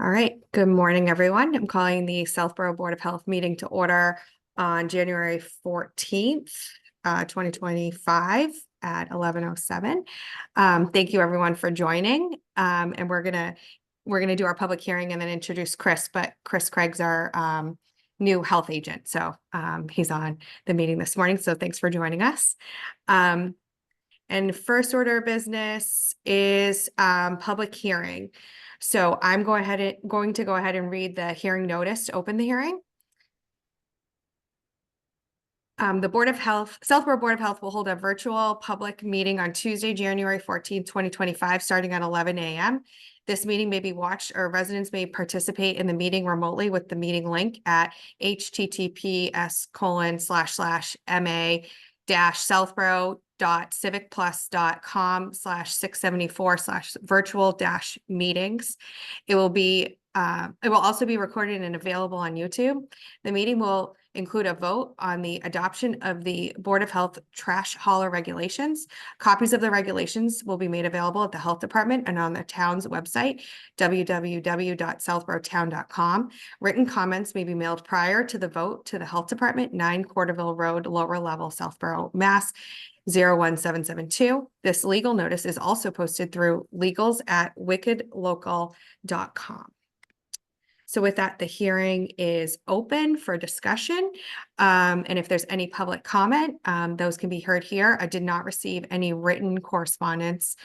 All right, good morning, everyone. I'm calling the Southborough Board of Health meeting to order on January 14th, 2025 at 11:07. Thank you everyone for joining. And we're gonna do our public hearing and then introduce Chris, but Chris Craig's our new health agent. So he's on the meeting this morning. So thanks for joining us. And first order of business is public hearing. So I'm going to go ahead and read the hearing notice to open the hearing. The Board of Health, Southborough Board of Health will hold a virtual public meeting on Tuesday, January 14th, 2025, starting at 11 a.m. This meeting may be watched, or residents may participate in the meeting remotely with the meeting link at https://ma-civicplus.com/674/virtual-meetings. It will also be recorded and available on YouTube. The meeting will include a vote on the adoption of the Board of Health trash hauler regulations. Copies of the regulations will be made available at the Health Department and on the town's website, www.southboroughtown.com. Written comments may be mailed prior to the vote to the Health Department, 9 Corderville Road, lower level, Southborough, Mass. 01772. This legal notice is also posted through legals@wickedlocal.com. So with that, the hearing is open for discussion. And if there's any public comment, those can be heard here. I did not receive any written correspondence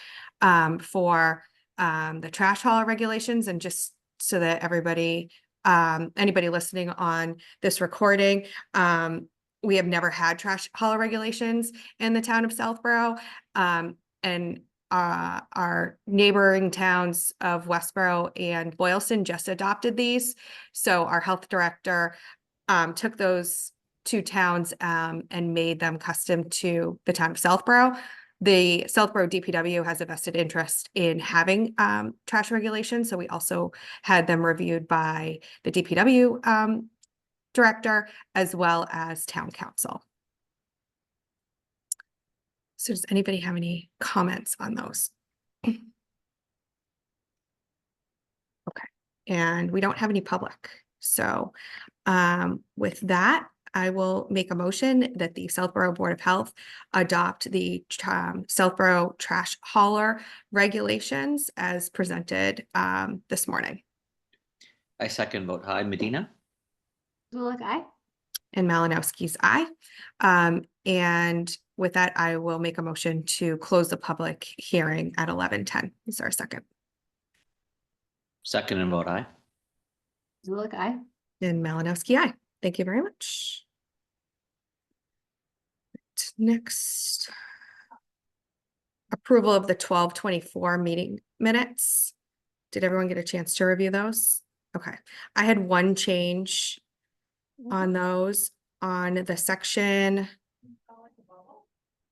for the trash hauler regulations. And just so that everybody, anybody listening on this recording, we have never had trash hauler regulations in the town of Southborough. And our neighboring towns of Westboro and Boylston just adopted these. So our health director took those two towns and made them custom to the town of Southborough. The Southborough DPW has a vested interest in having trash regulations. So we also had them reviewed by the DPW director as well as town council. So does anybody have any comments on those? Okay. And we don't have any public. So with that, I will make a motion that the Southborough Board of Health adopt the Southborough trash hauler regulations as presented this morning. I second vote. Aye. Medina? Zulik, aye. And Malinowski's aye. And with that, I will make a motion to close the public hearing at 11:10. Is there a second? Second and vote aye. Zulik, aye. And Malinowski, aye. Thank you very much. Next, approval of the 12/24 meeting minutes. Did everyone get a chance to review those? Okay, I had one change on those on the section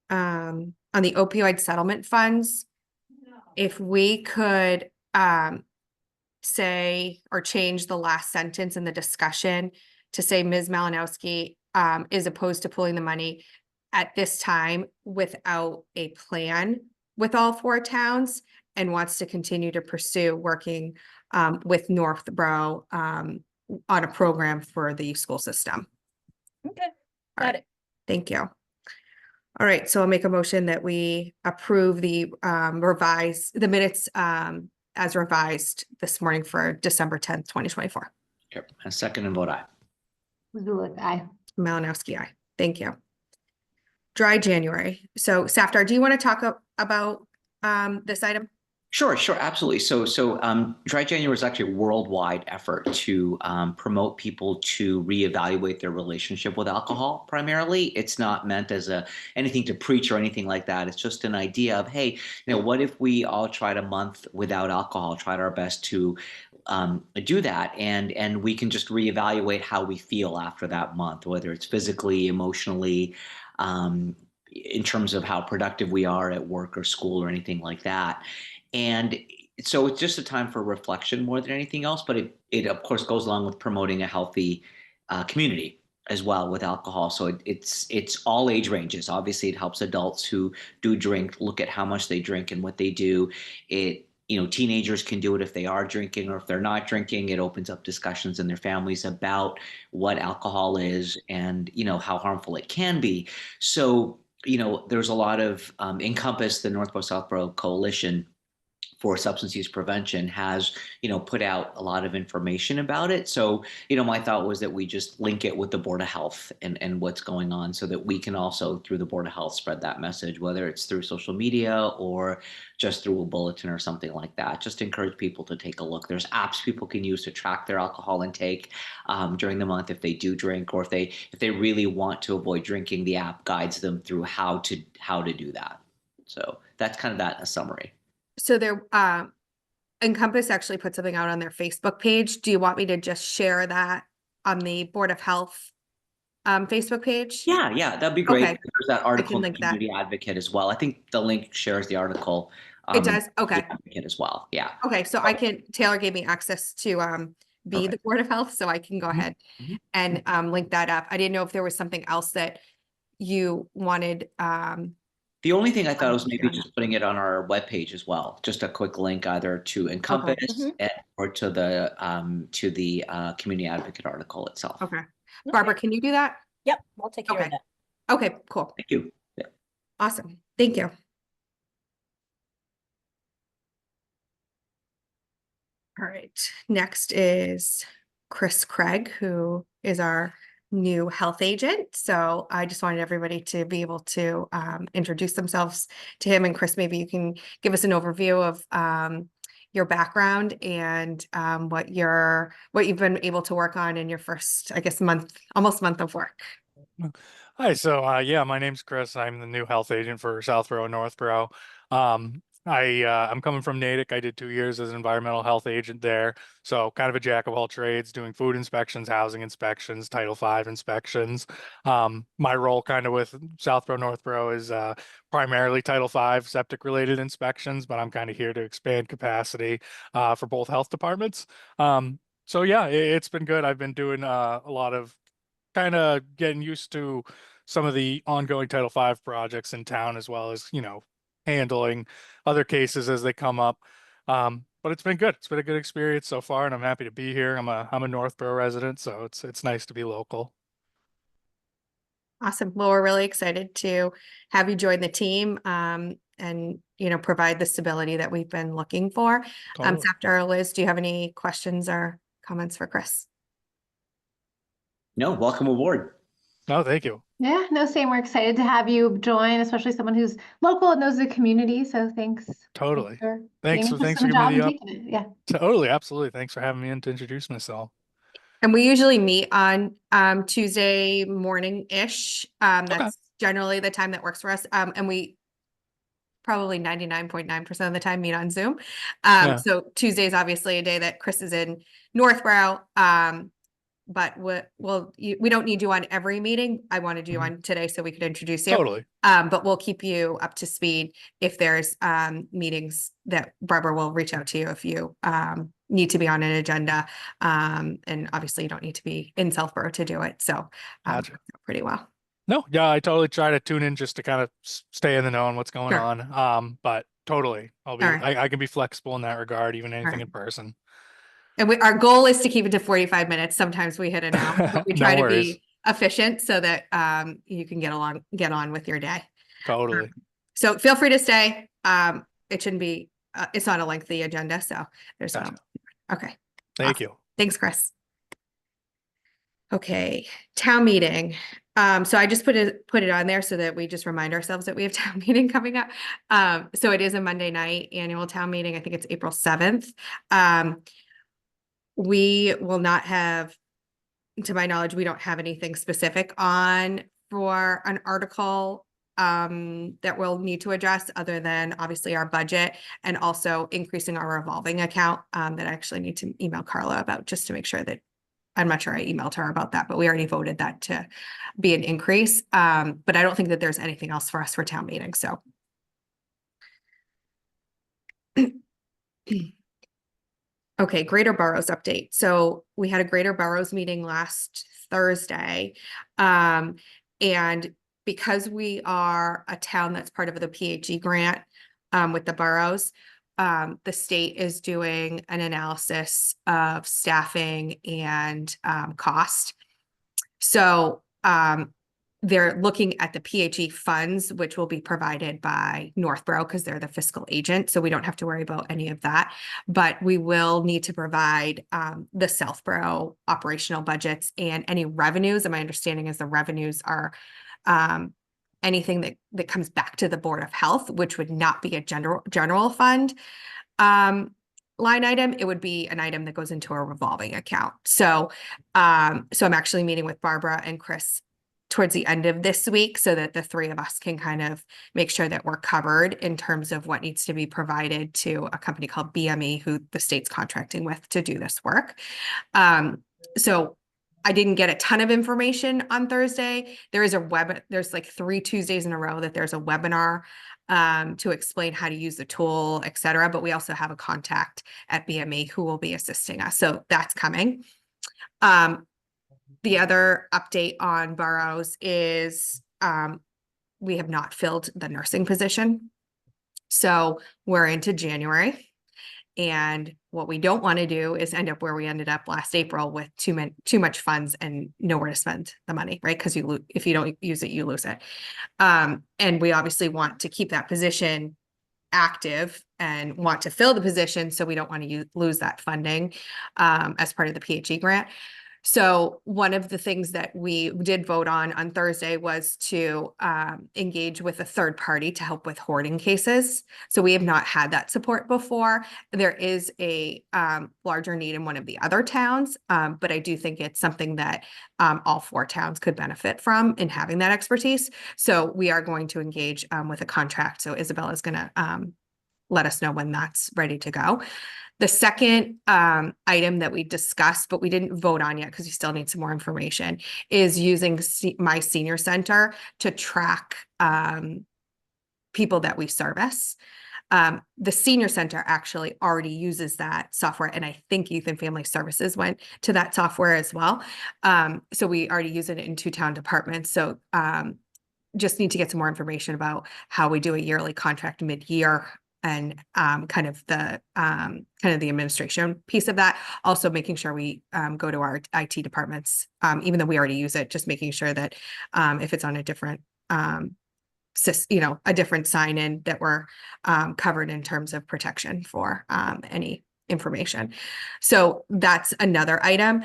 on the opioid settlement funds. If we could say or change the last sentence in the discussion to say Ms. Malinowski is opposed to pulling the money at this time without a plan with all 4 towns and wants to continue to pursue working with Northborough on a program for the school system. Okay, got it. Thank you. All right, so I'll make a motion that we approve the minutes as revised this morning for December 10th, 2024. Okay. And second and vote aye. Zulik, aye. Malinowski, aye. Thank you. Dry January. So Safdar, do you want to talk about this item? Sure, absolutely. So Dry January is actually a worldwide effort to promote people to reevaluate their relationship with alcohol. Primarily, it's not meant as anything to preach or anything like that. It's just an idea of, hey, what if we all tried a month without alcohol, tried our best to do that, and we can just reevaluate how we feel after that month, whether it's physically, emotionally, in terms of how productive we are at work or school or anything like that. And so it's just a time for reflection more than anything else, but it of course goes along with promoting a healthy community as well with alcohol. So it's all age ranges. Obviously, it helps adults who do drink look at how much they drink and what they do. It teenagers can do it if they are drinking or if they're not drinking. It opens up discussions in their families about what alcohol is and, how harmful it can be. So, there's a lot of Encompass, the Northborough Southborough Coalition for Substance Use Prevention, has put out a lot of information about it. So my thought was that we just link it with the Board of Health and what's going on, so that we can also, through the Board of Health, spread that message, whether it's through social media or just through a bulletin or something like that. Just encourage people to take a look. There's apps people can use to track their alcohol intake during the month if they do drink, or if they really want to avoid drinking. The app guides them through how to do that. So that's kind of that in a summary. So Encompass actually put something out on their Facebook page. Do you want me to just share that on the Board of Health Facebook page? Yeah, that'd be great. Okay. There's that article in link that. Community Advocate as well. I think the link shares the article. It does? Okay. Advocate as well. Yeah. Okay, so Taylor gave me access to be the Board of Health, so I can go ahead and link that up. I didn't know if there was something else that you wanted. The only thing I thought was maybe done. just putting it on our webpage as well. Just a quick link either to Encompass or to the Community Advocate article itself. Okay. Barbara, can you do that? Yep, I'll take care of that. Okay, cool. Thank you. Yeah. Awesome. Thank you. All right, next is Chris Craig, who is our new health agent. So I just wanted everybody to be able to introduce themselves to him. And Chris, maybe you can give us an overview of your background and what you've been able to work on in your first, I guess, almost month of work. Hi, so yeah, my name's Chris. I'm the new health agent for Southborough, Northborough. I'm coming from Natick. I did 2 years as an environmental health agent there. So kind of a jack of all trades, doing food inspections, housing inspections, Title V inspections. My role kind of with Southborough, Northborough is primarily Title V septic related inspections, but I'm kind of here to expand capacity for both health departments. So yeah, it's been good. I've been doing a lot of kind of getting used to some of the ongoing Title V projects in town, as well as, handling other cases as they come up. But it's been good. It's been a good experience so far, and I'm happy to be here. I'm a Northborough resident, so it's nice to be local. Awesome. Well, we're really excited to have you join the team and, provide the stability that we've been looking for. Totally. Zapta or Liz, do you have any questions or comments for Chris? No, welcome aboard. No, thank you. Yeah, no, same. We're excited to have you join, especially someone who's local and knows the community. So thanks. Totally. Thanks Thanks for for the job giving me and the taking it. Yeah. Totally, absolutely. Thanks for having me in to introduce myself. And we usually meet on Tuesday morning-ish. That's generally the time that works for us. And we probably 99.9% of the time meet on Zoom. So Tuesday is obviously a day that Chris is in Northborough. But we don't need you on every meeting. I wanted you on today so we could introduce you. Totally. But we'll keep you up to speed if there's meetings that Barbara will reach out to you if you need to be on an agenda. And obviously you don't need to be in Southborough to do it. So Gotcha. pretty well. No, yeah, I totally try to tune in just to kind of stay in the know on what's going Sure. on. But totally, All right. I can be flexible in that regard, even anything in person. And our goal is to keep it to 45 minutes. Sometimes we hit an hour, but we No try to worries. be efficient so that you can get on with your day. Totally. So feel free to stay. It shouldn't be, it's not a lengthy agenda, so there's Gotcha. okay. Thank Awesome. you. Thanks, Chris. Okay, town meeting. So I just put it on there so that we just remind ourselves that we have town meeting coming up. So it is a Monday night annual town meeting. I think it's April 7th. We will not have, to my knowledge, we don't have anything specific on for an article that we'll need to address, other than obviously our budget and also increasing our revolving account that I actually need to email Carla about, just to make sure that, I'm not sure I emailed her about that, but we already voted that to be an increase. But I don't think that there's anything else for us for town meeting, so. Okay, Greater Boroughs update. So we had a Greater Boroughs meeting last Thursday. And because we are a town that's part of the PHE grant with the boroughs, the state is doing an analysis of staffing and cost. So they're looking at the PHE funds, which will be provided by Northborough because they're the fiscal agent. So we don't have to worry about any of that. But we will need to provide the Southborough operational budgets and any revenues. And my understanding is the revenues are anything that comes back to the Board of Health, which would not be a general fund line item. It would be an item that goes into a revolving account. So I'm actually meeting with Barbara and Chris towards the end of this week so that the three of us can kind of make sure that we're covered in terms of what needs to be provided to a company called BME, who the state's contracting with to do this work. So I didn't get a ton of information on Thursday. There is there's like 3 Tuesdays in a row that there's a webinar to explain how to use the tool, et cetera. But we also have a contact at BME who will be assisting us. So that's coming. The other update on boroughs is we have not filled the nursing position. So we're into January. And what we don't want to do is end up where we ended up last April with too much funds and nowhere to spend the money, right? Because if you don't use it, you lose it. And we obviously want to keep that position active and want to fill the position. So we don't want to lose that funding as part of the PHE grant. So one of the things that we did vote on Thursday was to engage with a third party to help with hoarding cases. So we have not had that support before. There is a larger need in one of the other towns, but I do think it's something that all 4 towns could benefit from in having that expertise. So we are going to engage with a contract. So Isabella is going to let us know when that's ready to go. The second item that we discussed, but we didn't vote on yet because we still need some more information, is using My Senior Center to track people that we service. The Senior Center actually already uses that software, and I think Youth and Family Services went to that software as well. So we already use it in 2 town departments. So just need to get some more information about how we do a yearly contract mid-year and kind of the administration piece of that. Also making sure we go to our IT departments, even though we already use it, just making sure that if it's on a different a different sign-in, that we're covered in terms of protection for any information. So that's another item.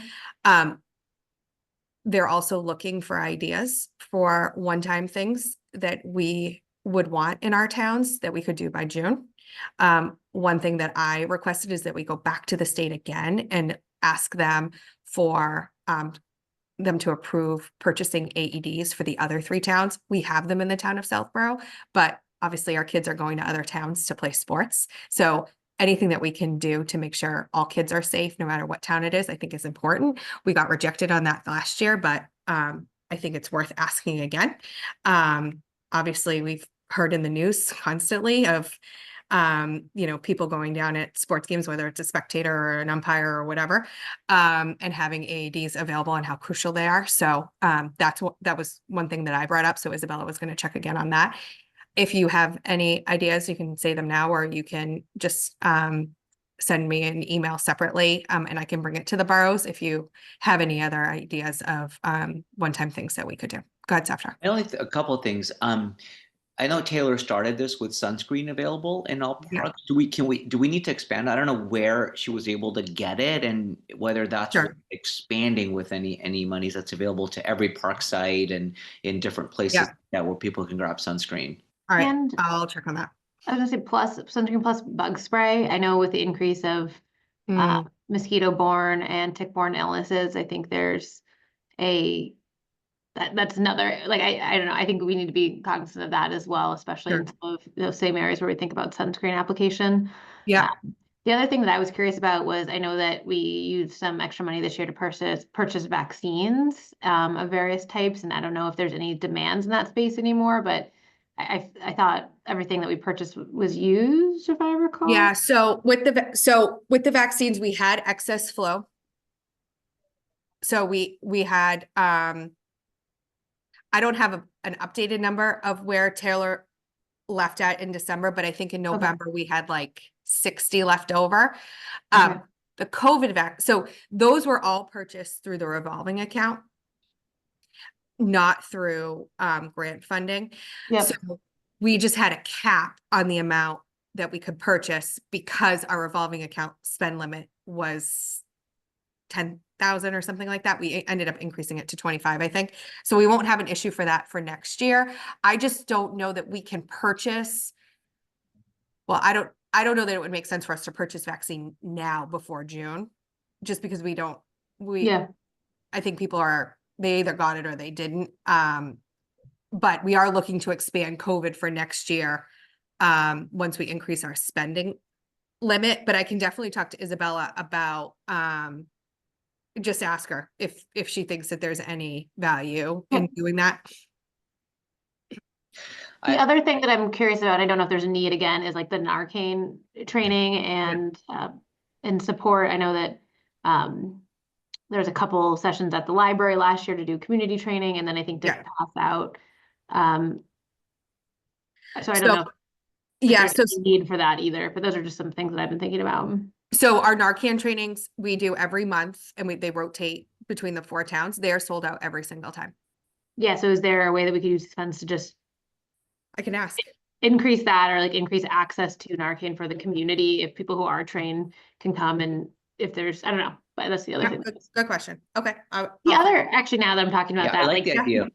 They're also looking for ideas for one-time things that we would want in our towns that we could do by June. One thing that I requested is that we go back to the state again and ask them for them to approve purchasing AEDs for the other 3 towns. We have them in the town of Southborough, but obviously our kids are going to other towns to play sports. So anything that we can do to make sure all kids are safe, no matter what town it is, I think is important. We got rejected on that last year, but I think it's worth asking again. Obviously, we've heard in the news constantly of people going down at sports games, whether it's a spectator or an umpire or whatever, and having AEDs available and how crucial they are. So that was one thing that I brought up. So Isabella was going to check again on that. If you have any ideas, you can say them now, or you can just send me an email separately, and I can bring it to the boroughs if you have any other ideas of one-time things that we could do. Go ahead, Safdar. A couple of things. I know Taylor started this with sunscreen available in all parks. Yeah. Do we need to expand? I don't know where she was able to get it and whether that's expanding with any monies that's available to every park site and in different places where people can grab sunscreen. All right, and I'll check on that. I was gonna say sunscreen plus bug spray. I know with the increase of mosquito-borne and tick-borne illnesses, I think there's that's another, like, I don't know. I think we need to be cognizant of that as well, especially in some of those same areas where we think about sunscreen application. Yeah. The other thing that I was curious about was I know that we used some extra money this year to purchase vaccines of various types, and I don't know if there's any demands in that space anymore, but I thought everything that we purchased was used, if I recall. Yeah. So with the vaccines, we had excess flow. So we had I don't have an updated number of where Taylor left at in December, but I think in November we had like 60 left over. Okay. The COVID so those were all purchased through the revolving account, not through grant funding. Yep. So we just had a cap on the amount that we could purchase because our revolving account spend limit was 10,000 or something like that. We ended up increasing it to 25, I think. So we won't have an issue for that for next year. I just don't know that we can purchase. Well, I don't know that it would make sense for us to purchase vaccine now before June, just because Yeah. I think people they either got it or they didn't. But we are looking to expand COVID for next year, once we increase our spending limit. But I can definitely talk to Isabella about, just ask her if she thinks that there's any value in doing that. The other thing that I'm curious about, I don't know if there's a need again, is like the Narcan training and support. I know that there's a couple sessions at the library last year to do community training, and then I think to Yeah. pass out. So I don't know if Yeah, there's so any need for that either, but those are just some things that I've been thinking about. So our Narcan trainings, we do every month, and they rotate between the 4 towns. They are sold out every single time. Yeah, so is there a way that we could use funds to just I can ask. increase that, or like increase access to Narcan for the community if people who are trained can come, and if there's, I don't know, but that's the other Yeah, thing. good question. Okay. The other, actually, now that I'm talking about Yeah, I that, like the idea.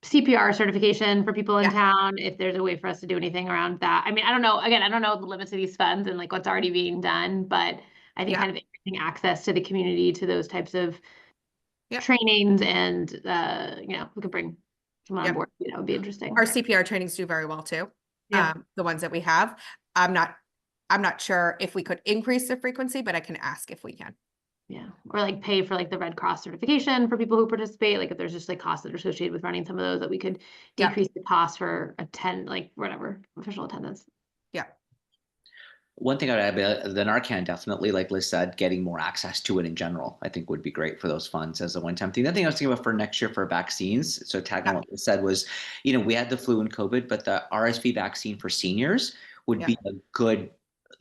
CPR certification for people in Yeah. town, if there's a way for us to do anything around that. I mean, I don't know, again, I don't know the limits of these funds and like what's already being done, but I think Yeah. kind of increasing access to the community to those types of Yeah. trainings, and we could bring someone on Yeah. board, that would be interesting. Our CPR trainings do very well too. Yeah. The ones that we have. I'm not sure if we could increase the frequency, but I can ask if we can. Yeah, or like pay for like the Red Cross certification for people who participate. Like if there's just like costs that are associated with running some of those, that we could Yeah. decrease the cost for like whatever, official attendance. Yeah. One thing I'd add, the Narcan, definitely, like Liz said, getting more access to it in general, I think would be great for those funds as a one-time thing. The other thing I was thinking about for next year for vaccines, so tag on what Liz said, was, we had the flu and COVID, but the RSV vaccine for seniors would be a good,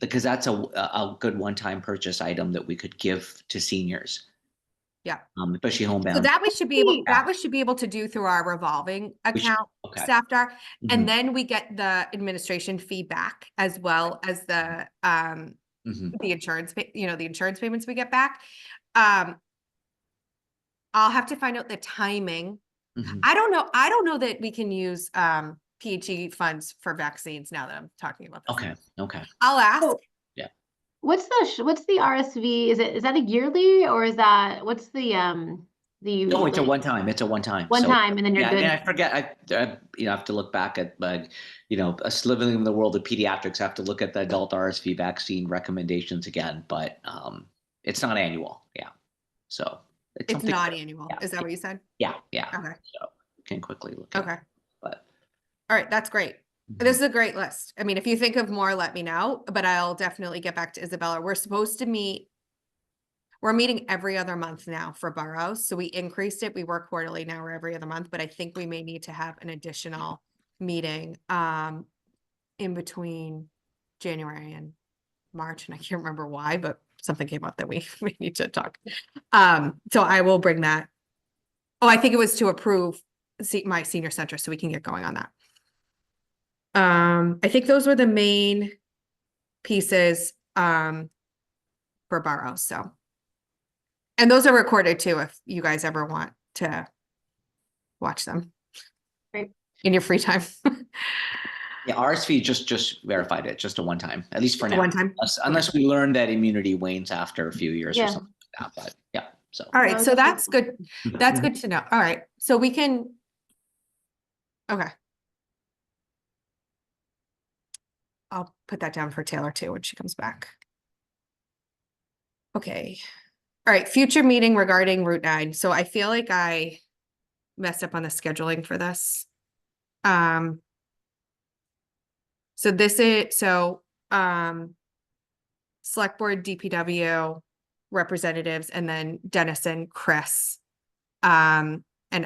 because that's a good one-time purchase item that we could give to seniors. Yeah. Especially homebound. So that we should be able to do through our revolving account, okay. Safdar. Mhm. And then we get the administration feedback as well as the insurance, the insurance payments we get back. I'll have to find out the timing. I don't know that we can use PHE funds for vaccines now that I'm talking about this. Okay. I'll ask. Oh. What's the RSV? Is that a yearly, or is that, what's the No, it's a one-time. It's a one-time. One time, and then you're good. And I forget. I have to look back at, us living in the world of pediatrics. I have to look at the adult RSV vaccine recommendations again, but it's not annual. Yeah, so It's not annual. Is that what you said? Yeah. Okay. So you can quickly look. At it, but all right, that's great. This is a great list. I mean, if you think of more, let me know, but I'll definitely get back to Isabella. We're meeting every other month now for boroughs. So we increased it. We work quarterly, now we're every other month, but I think we may need to have an additional meeting in between January and March. And I can't remember why, but something came up that we need to talk. So I will bring that. Oh, I think it was to approve my senior center, so we can get going on that. I think those were the main pieces for boroughs. So, and those are recorded too, if you guys ever want to watch them. Great. In your free time. Yeah, RSV just verified it, just a one-time, at least for now. One time. Unless we learn that immunity wanes after a few years or something like that. But yeah, so. All right, No, so that's that's good. That's good to know. All right, so we can. Okay. I'll put that down for Taylor too when she comes back. Okay. All right, future meeting regarding Route 9. So I feel like I messed up on the scheduling for this. So this is, select board, DPW representatives, and then Dennison, Chris, and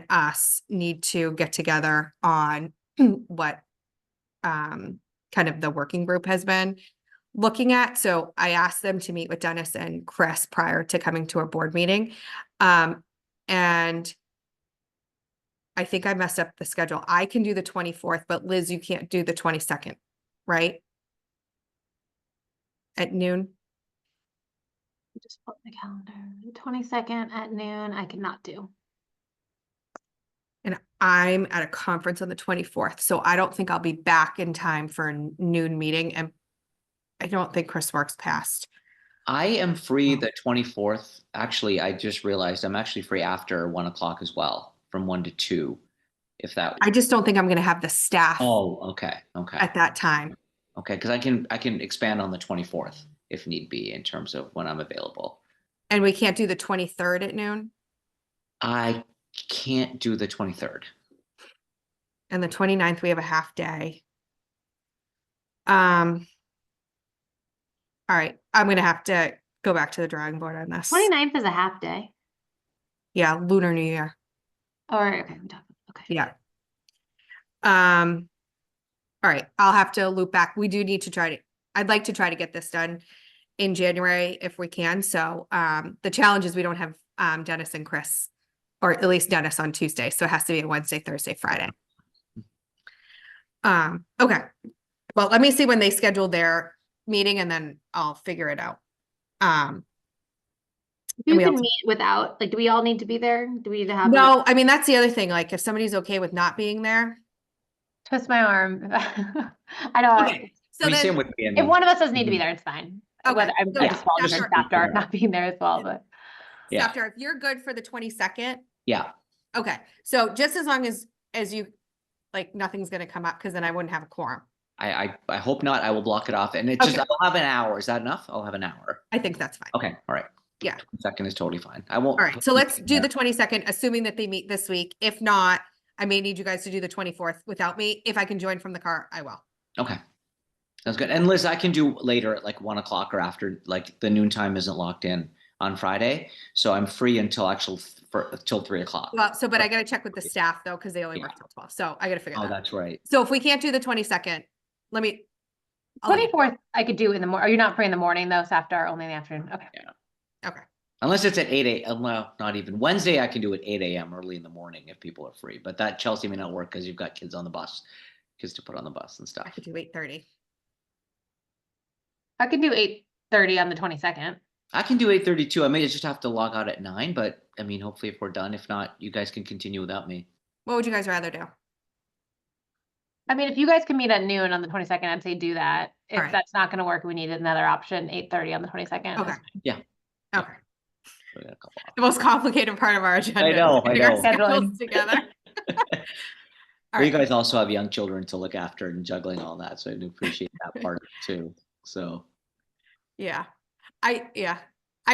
us need to get together on what, kind of the working group has been. looking at. So I asked them to meet with Dennis and Chris prior to coming to our board meeting. And I think I messed up the schedule. I can do the 24th, but Liz, you can't do the 22nd, right? At noon? Just put my calendar, the 22nd at noon, I cannot do. And I'm at a conference on the 24th, so I don't think I'll be back in time for a noon meeting, and I don't think Chris works past. I am free the 24th. Actually, I just realized I'm actually free after 1 o'clock as well, from 1 to 2, if that. I just don't think I'm gonna have the staff Oh, okay, okay, at that time. okay. Because I can expand on the 24th if need be in terms of when I'm available. And we can't do the 23rd at noon, I can't do the 23rd. and the 29th, we have a half day. All right, I'm gonna have to go back to the drawing board on this. 29th is a half day. Yeah, Lunar New Year. Or, okay, okay. Yeah. All right, I'll have to loop back. We do need to I'd like to try to get this done in January if we can. So, the challenge is we don't have, Dennis and Chris, or at least Dennis on Tuesday. So it has to be a Wednesday, Thursday, Friday. Okay. Well, let me see when they schedule their meeting and then I'll figure it out. You we can also- meet without, like, do we all need to be there? Do we need to have? No, I mean, that's the other thing. Like, if somebody's okay with not being there. Twist my arm. I don't, Okay. So I mean, same then, with me. I if mean, one of us doesn't need to be Mhm. there, it's fine. Okay, Whether, I so just apologize after- for staff Dart not being there as well, but. Yeah. After, if you're good for the 22nd, yeah, okay, so just as long as you, like, nothing's gonna come up, because then I wouldn't have a quorum. I hope not. I will block it off, and it's just Okay. I'll have an hour. Is that enough? I'll have an hour. I think that's fine. Okay, all right. Yeah. Second is totally fine. I won't. All right, so let's do the 22nd, assuming that they meet this week. If not, I may need you guys to do the 24th without me. If I can join from the car, I will. Okay. That's good. And Liz, I can do later at like 1 o'clock or after, like the noon time isn't locked in on Friday. So I'm free until till 3 o'clock. Well, so, but I gotta check with the staff though, because they only work till 12, so I gotta figure Oh, that out. that's right. So if we can't do the 22nd, I'll let you- 24th, I could do in the morning. Are you not free in the morning though, staff Dart, only in the afternoon? Okay. Okay, Unless it's at 8 a.m. Well, not even. Wednesday, I can do it 8 a.m. early in the morning if people are free. But that Chelsea may not work because you've got kids on the bus, kids to put on the bus and I stuff. could do 8:30. I could do 8:30 on the 22nd. I can do 8:32. I may just have to log out at 9, but I mean, hopefully if we're done. If not, you guys can continue without me. What would you guys rather do? I mean, if you guys can meet at noon on the 22nd, I'd say do that. If Alright. that's not gonna work, we need another option, 8:30 on the 22nd. Okay. Yeah. Okay, We got a couple the most complicated part of our agenda. is know, getting I our know. schedules Scheduling. together. All Well, you right, guys also have young children to look after and juggling all that, so I do appreciate that part of it too. So, yeah, I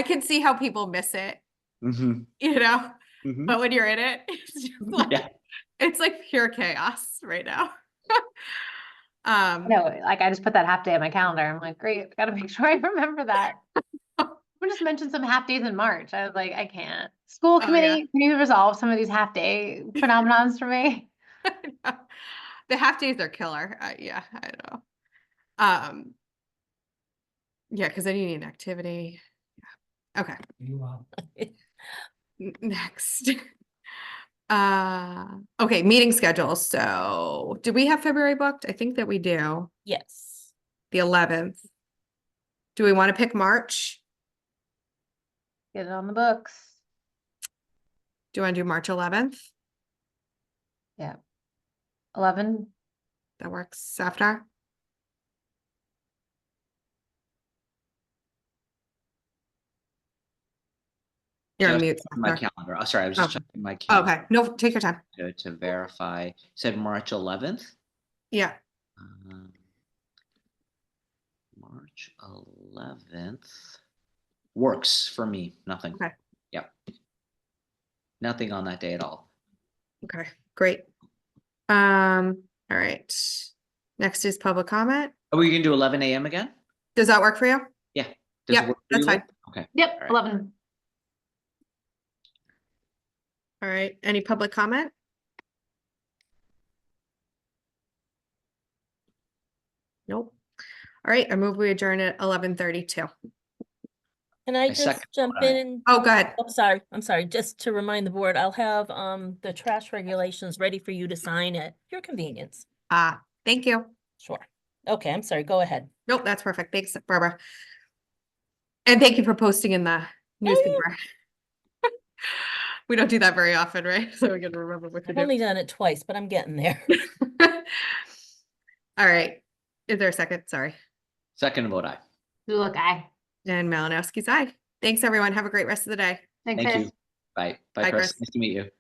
can see how people miss it, mhm, you know, mhm. but when you're in it, it's just like, Yeah. it's like pure chaos right now. No, like I just put that half day on my calendar. I'm like, great, gotta make sure I remember that. We just mentioned some half days in March. I was like, I can't. School Oh, yeah. committee, can you resolve some of these half day phenomenons for me? The half days are killer. Yeah, I know. Yeah, because then you need an activity. Yeah. Okay. Next. Okay, meeting schedules. So do we have February booked? I think that we do. Yes. The 11th. Do we want to pick March? Get it on the books. Do you want to do March 11th? 11. That works after. You're on Just mute. My Safar. calendar. Oh, sorry, I was just Oh. checking my calendar Okay, no, take your time. to verify. Said March 11th. Yeah, Um, March 11th works for me. Nothing. Okay. Yep. Nothing on that day at all. okay, great. All right. Next is public comment. Oh, we can do 11 a.m. again? Does that work for you? Does Yep, it work for that's you, fine. Lynn? Okay. Yep, All right. 11. All right, any public comment? Nope. All right, I move we adjourn at 11:32. Can I I just second jump what I- in and, Oh, go ahead. I'm sorry, just to remind the board, I'll have the trash regulations ready for you to sign at your convenience. Thank you. Sure. Okay, I'm sorry, go ahead. Nope, that's perfect. Thanks, Barbara. And thank you for posting in the newspaper. We don't do that very often, right? So we gotta remember what to I've do. only done it twice, but I'm getting there. All right. Is there a second? Sorry. Second vote aye. Look, And Malinowski's aye. Thanks, everyone. Have a great rest of the day. thanks, Thank Chris. you. Bye. Bye, Bye, Chris. Chris. Nice to meet you.